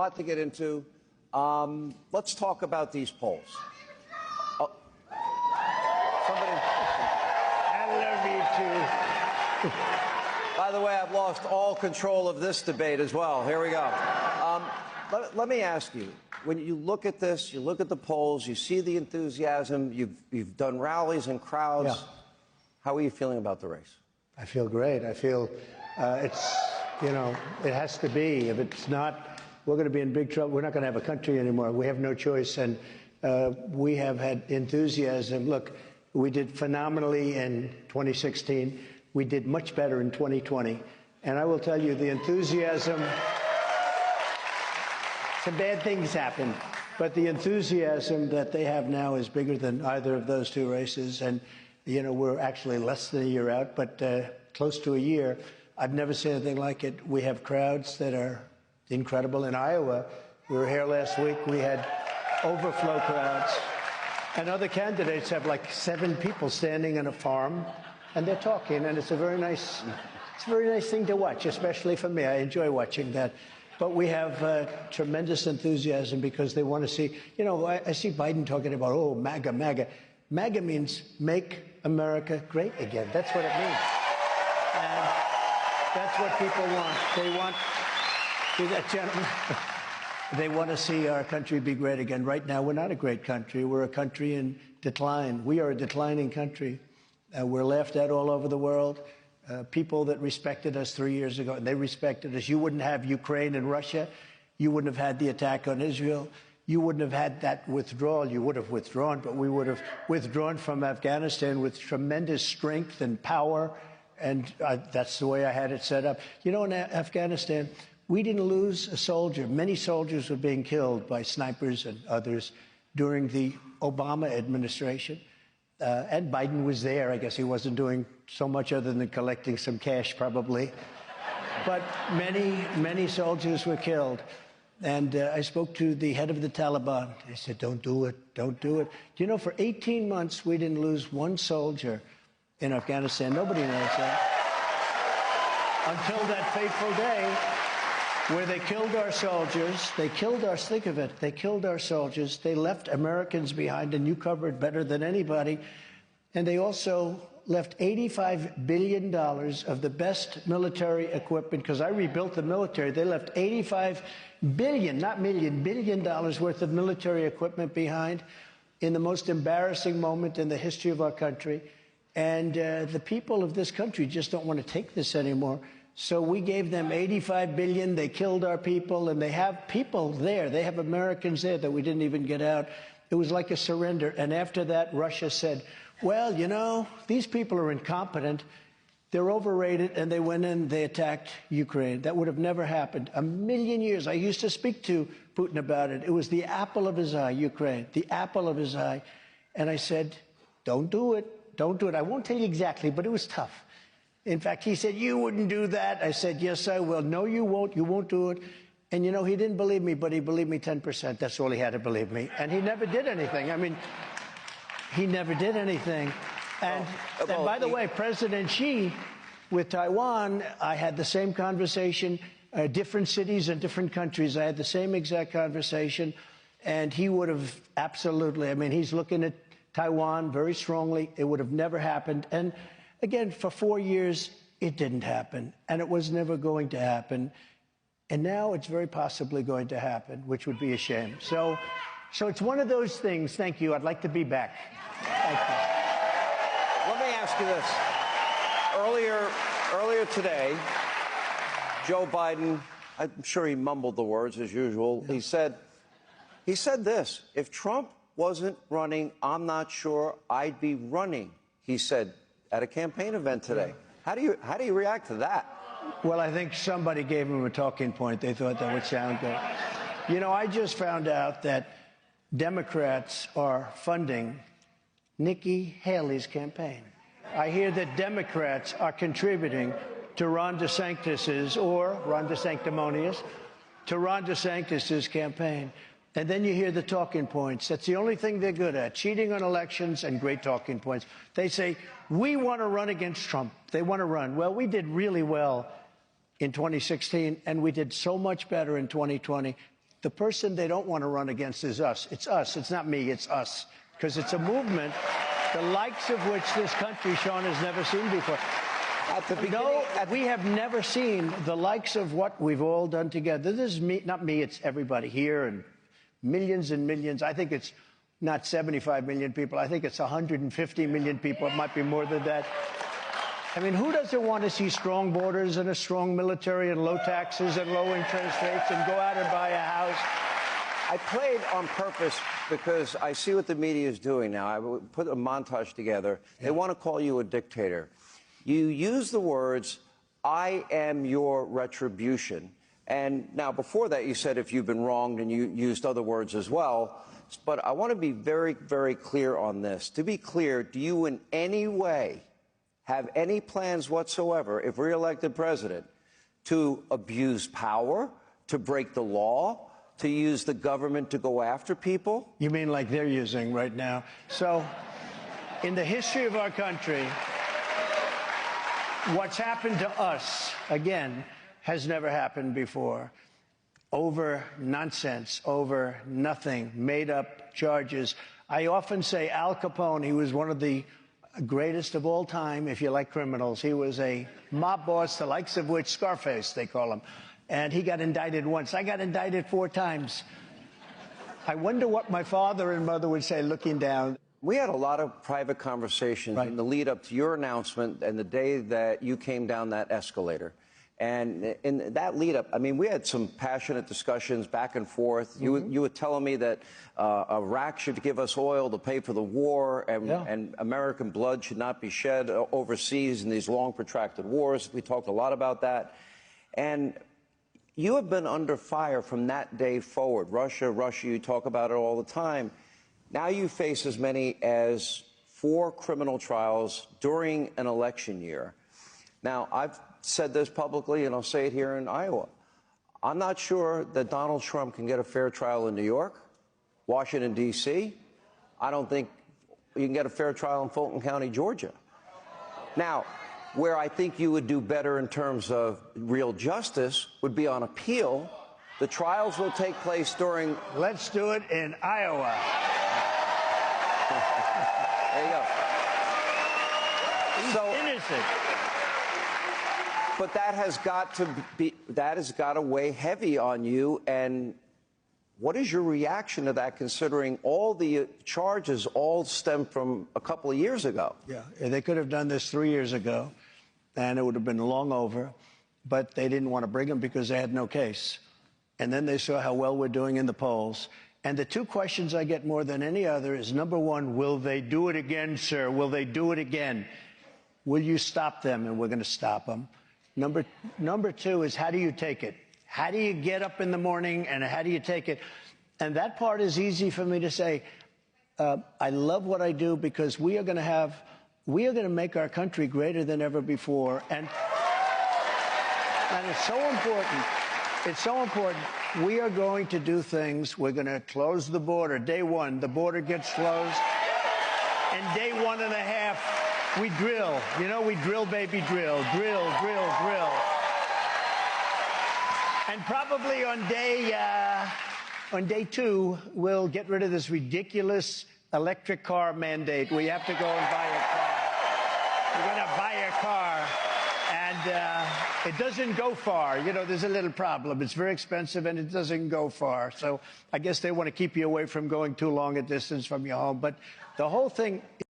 A lot to get into. Let's talk about these polls. Oh, somebody. I love you too. By the way, I've lost all control of this debate as well. Here we go. Let me ask you, when you look at this, you look at the polls, you see the enthusiasm, you've done rallies and crowds. Yeah. How are you feeling about the race? I feel great. I feel it's, it has to be. If it's not, we're going to be in big trouble. We're not going to have a country anymore. We have no choice. And we have had enthusiasm. Look, we did phenomenally in 2016. We did much better in 2020. And I will tell you, the enthusiasm, some bad things happened, but the enthusiasm that they have now is bigger than either of those two races. And, we're actually less than a year out, but close to a year. I've never seen anything like it. We have crowds that are incredible. In Iowa, we were here last week. We had overflow crowds. And other candidates have like 7 people standing in a farm, and they're talking, and it's a very nice thing to watch, especially for me. I enjoy watching that. But we have tremendous enthusiasm because they want to see, I see Biden talking about, oh, MAGA, MAGA. MAGA means make America great again. That's what it means. And that's what people want. They want, see that gentleman? They want to see our country be great again. Right now, we're not a great country. We're a country in decline. We are a declining country. We're laughed at all over the world. People that respected us 3 years ago, they respected us. You wouldn't have Ukraine and Russia. You wouldn't have had the attack on Israel. You wouldn't have had that withdrawal. You would have withdrawn, but we would have withdrawn from Afghanistan with tremendous strength and power. And that's the way I had it set up. In Afghanistan, we didn't lose a soldier. Many soldiers were being killed by snipers and others during the Obama administration. And Biden was there. I guess he wasn't doing so much other than collecting some cash, probably. But many soldiers were killed. And I spoke to the head of the Taliban. I said, don't do it. Don't do it. For 18 months, we didn't lose one soldier in Afghanistan. Nobody knows that. Until that fateful day where they killed our soldiers. They killed our, think of it, they killed our soldiers. They left Americans behind, and you covered better than anybody. And they also left $85 billion of the best military equipment, because I rebuilt the military. They left $85 billion, not million, $1 billion worth of military equipment behind in the most embarrassing moment in the history of our country. And the people of this country just don't want to take this anymore. So we gave them $85 billion. They killed our people, and they have people there. They have Americans there that we didn't even get out. It was like a surrender. And after that, Russia said, well, these people are incompetent. They're overrated. And they went in, they attacked Ukraine. That would have never happened. A million years. I used to speak to Putin about it. It was the apple of his eye, Ukraine, the apple of his eye. And I said, don't do it. Don't do it. I won't tell you exactly, but it was tough. In fact, he said, you wouldn't do that. I said, yes, I will. No, you won't. You won't do it. And, he didn't believe me, but he believed me 10%. That's all he had to believe me. And he never did anything. I mean, he never did anything. And, and by the way, President Xi with Taiwan, I had the same conversation, different cities and different countries. I had the same exact conversation. And he would have absolutely, he's looking at Taiwan very strongly. It would have never happened. And again, for 4 years, it didn't happen. And it was never going to happen. And now it's very possibly going to happen, which would be a shame. So it's one of those things. Thank you. I'd like to be back. Thank you. Let me ask you this. Earlier today, Joe Biden, I'm sure he mumbled the words as usual. He said this: if Trump wasn't running, I'm not sure I'd be running, he said at a campaign event today. How do you react to that? Well, I think somebody gave him a talking point. They thought that would sound good. I just found out that Democrats are funding Nikki Haley's campaign. I hear that Democrats are contributing to Ron DeSantis's, or Ron DeSanctimonious, to Ron DeSantis's campaign. And then you hear the talking points. That's the only thing they're good at, cheating on elections and great talking points. They say, we want to run against Trump. They want to run. Well, we did really well in 2016, and we did so much better in 2020. The person they don't want to run against is us. It's us. It's not me. It's us. Because it's a movement, the likes of which this country, Sean, has never seen before. At the beginning, No, we have never seen the likes of what we've all done together. This is me, not me, it's everybody here and millions and millions. I think it's not 75 million people. I think it's 150 million people. It might be more than that. I mean, who doesn't want to see strong borders and a strong military and low taxes and low interest rates and go out and buy a house? I played on purpose because I see what the media is doing now. I put a montage together. They want to call you a dictator. You use the words, "I am your retribution." And now before that, you said if you've been wronged, and you used other words as well. But I want to be very, very clear on this. To be clear, do you in any way have any plans whatsoever, if reelected president, to abuse power, to break the law, to use the government to go after people? You mean like they're using right now? So, in the history of our country, what's happened to us, again, has never happened before. Over nonsense, over nothing, made up charges. I often say Al Capone, he was one of the greatest of all time, if you like criminals. He was a mob boss, the likes of which, Scarface, they call him. And he got indicted once. I got indicted 4 times. I wonder what my father and mother would say looking down. We had a lot of private conversations in the lead up to your announcement and the day that you came down that escalator. And in that lead up, I mean, we had some passionate discussions back and forth. You were telling me that Iraq should give us oil to pay for the war, and American blood should not be shed overseas in these long, protracted wars. We talked a lot about that. And you have been under fire from that day forward. Russia, you talk about it all the time. Now you face as many as 4 criminal trials during an election year. Now, I've said this publicly, and I'll say it here in Iowa. I'm not sure that Donald Trump can get a fair trial in New York, Washington, D.C. I don't think you can get a fair trial in Fulton County, Georgia. Now, where I think you would do better in terms of real justice would be on appeal. The trials will take place during... Let's do it in Iowa. There you go. He's innocent. But that has got to weigh heavy on you. And what is your reaction to that, considering all the charges all stem from a couple of years ago? Yeah, they could have done this 3 years ago, and it would have been long over. But they didn't want to bring them because they had no case. And then they saw how well we're doing in the polls. And the 2 questions I get more than any other is, number 1, will they do it again, sir? Will they do it again? Will you stop them? And we're going to stop them. Number 2 is, how do you take it? How do you get up in the morning, and how do you take it? And that part is easy for me to say. I love what I do because we are going to make our country greater than ever before. And it's so important. It's so important. We are going to do things. We're going to close the border. Day 1, the border gets closed. And day 1.5, we drill. You know, we drill, baby, drill. Drill, drill, drill. And probably on day 2, we'll get rid of this ridiculous electric car mandate where you have to go and buy a car. You're going to buy a car, and it doesn't go far. You know, there's a little problem. It's very expensive, and it doesn't go far. So I guess they want to keep you away from going too long a distance from your home. But the whole thing...